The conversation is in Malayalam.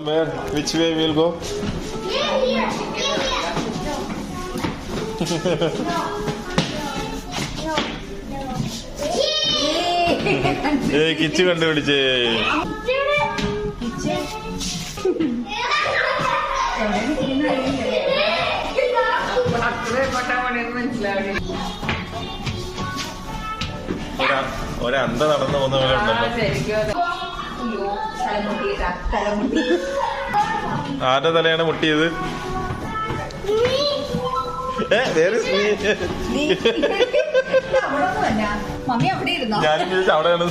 Where? Which way we'll go? ഏയ് കിച്ചു കണ്ടുപിടിച്ചേ. ഒരന്ത നടന്നു പോകുന്ന പോലെ ഉണ്ടല്ലോ. ആരുടെ തലയാണ് മുട്ടിയത്? ഞാനും വിളിച്ച അവിടെയാണ്.